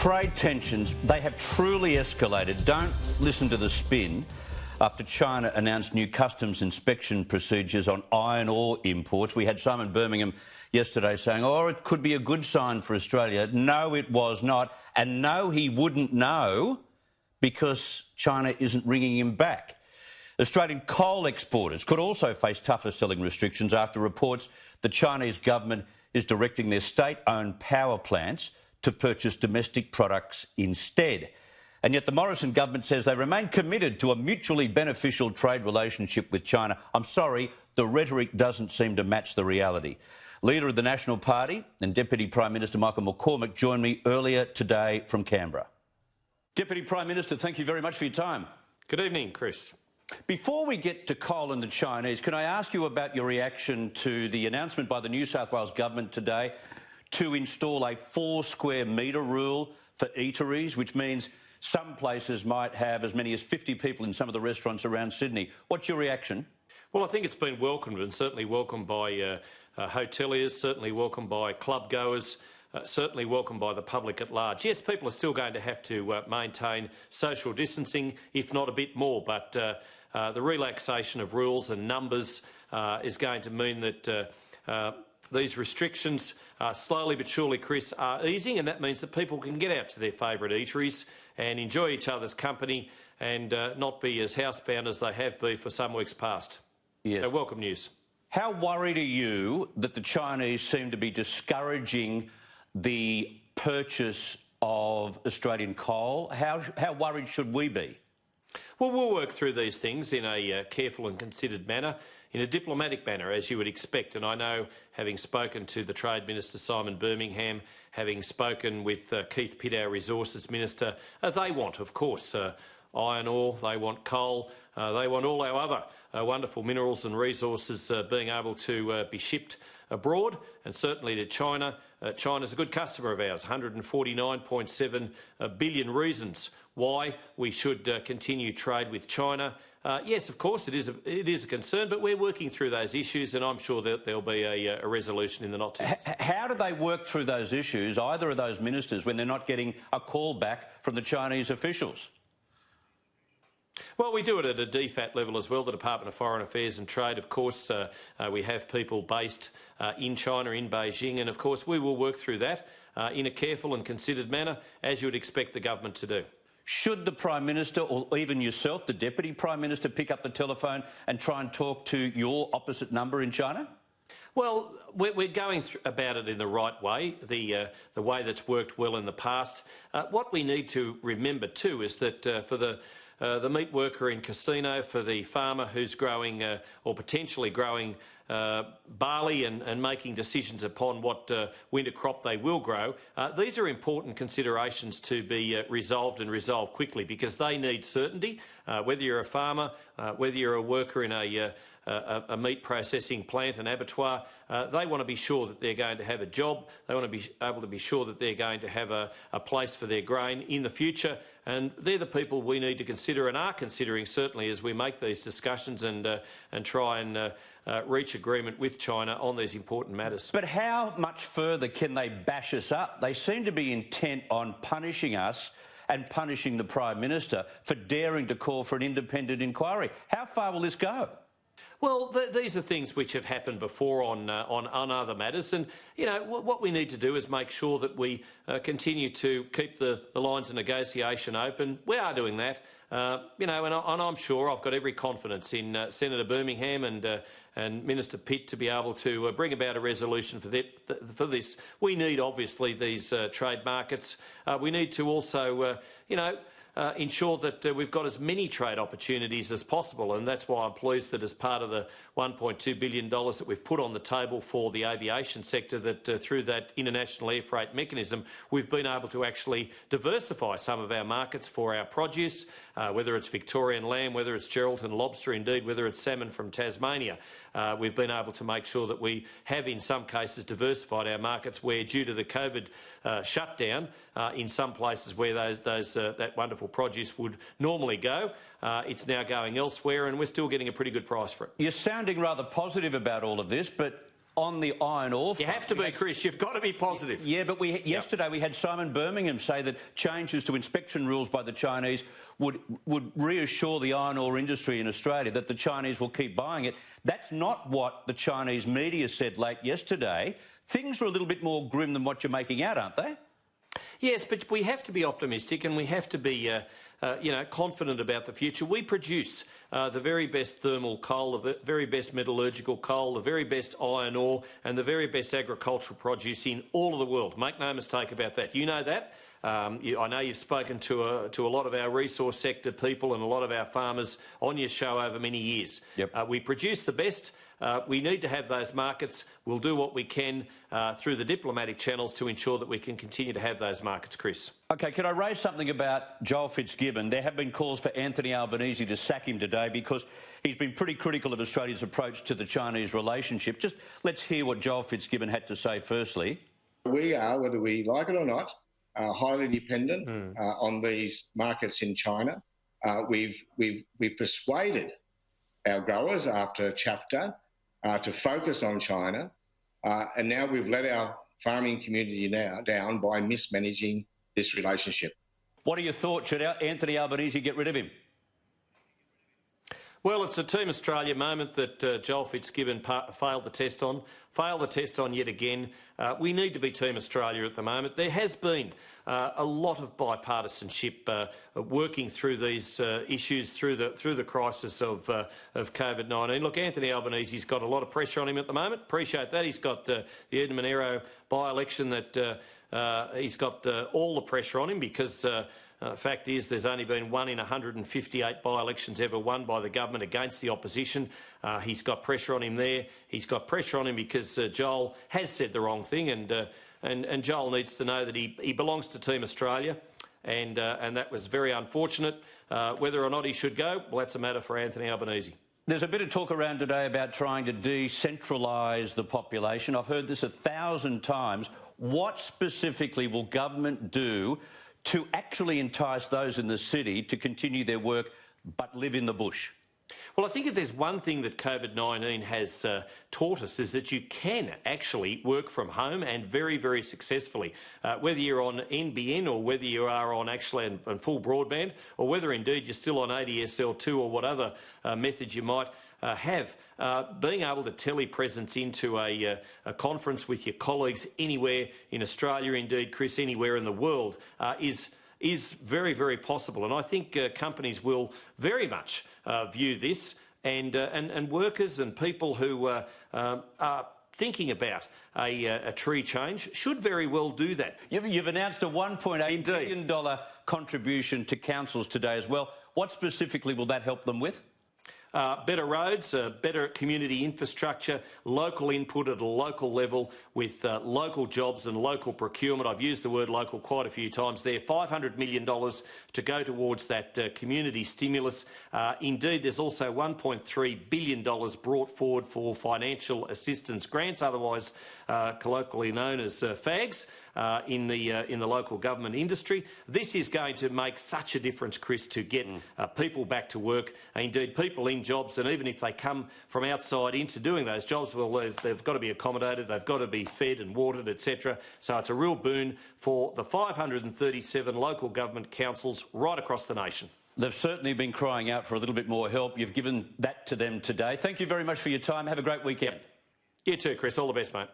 Trade tensions, they have truly escalated. Don't listen to the spin. After China announced new customs inspection procedures on iron ore imports, we had Simon Birmingham yesterday saying, oh, it could be a good sign for Australia. No, it was not. And no, he wouldn't know because China isn't ringing him back. Australian coal exporters could also face tougher selling restrictions after reports the Chinese government is directing their state-owned power plants to purchase domestic products instead. And yet the Morrison government says they remain committed to a mutually beneficial trade relationship with China. I'm sorry, the rhetoric doesn't seem to match the reality. Leader of the National Party and Deputy Prime Minister Michael McCormack joined me earlier today from Canberra. Deputy Prime Minister, thank you very much for your time. Good evening, Chris. Before we get to coal and the Chinese, can I ask you about your reaction to the announcement by the New South Wales government today to install a 4 square metre rule for eateries, which means some places might have as many as 50 people in some of the restaurants around Sydney. What's your reaction? Well, I think it's been welcomed, and certainly welcomed by hoteliers, certainly welcomed by club goers, certainly welcomed by the public at large. Yes, people are still going to have to maintain social distancing, if not a bit more, but the relaxation of rules and numbers is going to mean that these restrictions, slowly but surely, Chris, are easing, and that means that people can get out to their favourite eateries and enjoy each other's company and not be as housebound as they have been for some weeks past. Yes. So welcome news. How worried are you that the Chinese seem to be discouraging the purchase of Australian coal? How worried should we be? Well, we'll work through these things in a careful and considered manner, in a diplomatic manner, as you would expect. And I know, having spoken to the Trade Minister, Simon Birmingham, having spoken with Keith Pitt, our Resources Minister, they want, of course, iron ore, they want coal, they want all our other wonderful minerals and resources being able to be shipped abroad, and certainly to China. China's a good customer of ours, 149.7 billion reasons why we should continue trade with China. Yes, of course, it is a concern, but we're working through those issues, and I'm sure that there'll be a resolution in the not too distant. How do they work through those issues, either of those ministers, when they're not getting a call back from the Chinese officials? Well, we do it at a DFAT level as well, the Department of Foreign Affairs and Trade. Of course, we have people based in China, in Beijing, and of course we will work through that in a careful and considered manner, as you would expect the government to do. Should the Prime Minister, or even yourself, the Deputy Prime Minister, pick up the telephone and try and talk to your opposite number in China? Well, we're going about it in the right way, the way that's worked well in the past. What we need to remember too is that for the meat worker in Casino, for the farmer who's growing or potentially growing barley and making decisions upon what winter crop they will grow, these are important considerations to be resolved and resolved quickly, because they need certainty. Whether you're a farmer, whether you're a worker in a meat processing plant, an abattoir, they want to be sure that they're going to have a job. They want to be able to be sure that they're going to have a place for their grain in the future. And they're the people we need to consider and are considering, certainly, as we make these discussions and try and reach agreement with China on these important matters. But how much further can they bash us up? They seem to be intent on punishing us and punishing the Prime Minister for daring to call for an independent inquiry. How far will this go? Well, these are things which have happened before on other matters, and you know what we need to do is make sure that we continue to keep the lines of negotiation open. We are doing that, you know, and I'm sure I've got every confidence in Senator Birmingham and Minister Pitt to be able to bring about a resolution for this. We need obviously these trade markets. We need to also, you know, ensure that we've got as many trade opportunities as possible, and that's why I'm pleased that as part of the $1.2 billion that we've put on the table for the aviation sector, that through that international air freight mechanism, we've been able to actually diversify some of our markets for our produce, whether it's Victorian lamb, whether it's Geraldton lobster, indeed whether it's salmon from Tasmania. We've been able to make sure that we have, in some cases, diversified our markets where, due to the COVID shutdown, in some places where that wonderful produce would normally go, it's now going elsewhere, and we're still getting a pretty good price for it. You're sounding rather positive about all of this, but on the iron ore You front, have to be, Chris. You've got to be positive. Yeah, but yesterday we had Simon Birmingham say that changes to inspection rules by the Chinese would reassure the iron ore industry in Australia that the Chinese will keep buying it. That's not what the Chinese media said late yesterday. Things are a little bit more grim than what you're making out, aren't they? Yes, but we have to be optimistic and we have to be, confident about the future. We produce the very best thermal coal, the very best metallurgical coal, the very best iron ore and the very best agricultural produce in all of the world. Make no mistake about that. You know that. I know you've spoken to a lot of our resource sector people and a lot of our farmers on your show over many years. Yep. We produce the best. We need to have those markets. We'll do what we can through the diplomatic channels to ensure that we can continue to have those markets, Chris. OK, can I raise something about Joel Fitzgibbon? There have been calls for Anthony Albanese to sack him today because he's been pretty critical of Australia's approach to the Chinese relationship. Just let's hear what Joel Fitzgibbon had to say firstly. We are, whether we like it or not, highly dependent on these markets in China. We've persuaded our growers after CHAFTA to focus on China, and now we've let our farming community down by mismanaging this relationship. What are your thoughts? Should Anthony Albanese get rid of him? Well, it's a Team Australia moment that Joel Fitzgibbon failed the test on yet again. We need to be Team Australia at the moment. There has been a lot of bipartisanship working through these issues through the crisis of COVID-19. Look, Anthony Albanese's got a lot of pressure on him at the moment. Appreciate that. He's got the Eden Monaro by-election that he's got all the pressure on him because the fact is there's only been 1 in 158 by-elections ever won by the government against the opposition. He's got pressure on him there. He's got pressure on him because Joel has said the wrong thing, and Joel needs to know that he belongs to Team Australia, and that was very unfortunate. Whether or not he should go, well, that's a matter for Anthony Albanese. There's a bit of talk around today about trying to decentralise the population. I've heard this 1,000 times. What specifically will government do to actually entice those in the city to continue their work but live in the bush? Well, I think if there's one thing that COVID-19 has taught us is that you can actually work from home and very, very successfully. Whether you're on NBN or whether you are on actually on full broadband or whether indeed you're still on ADSL2 or what other method you might have, being able to telepresence into a conference with your colleagues anywhere in Australia, indeed, Chris, anywhere in the world, is very, very possible. And I think companies will very much view this, and workers and people who are thinking about a tree change should very well do that. You've announced a $1.8 billion contribution to councils today as well. What specifically will that help them with? Better roads, better community infrastructure, local input at a local level with local jobs and local procurement. I've used the word local quite a few times there. $500 million to go towards that community stimulus. Indeed, there's also $1.3 billion brought forward for financial assistance grants, otherwise colloquially known as FAGs. In the local government industry. This is going to make such a difference, Chris, to get people back to work, indeed people in jobs, and even if they come from outside into doing those jobs, well, they've got to be accommodated, they've got to be fed and watered, etc. So it's a real boon for the 537 local government councils right across the nation. They've certainly been crying out for a little bit more help. You've given that to them today. Thank you very much for your time. Have a great weekend. You too, Chris. All the best, mate.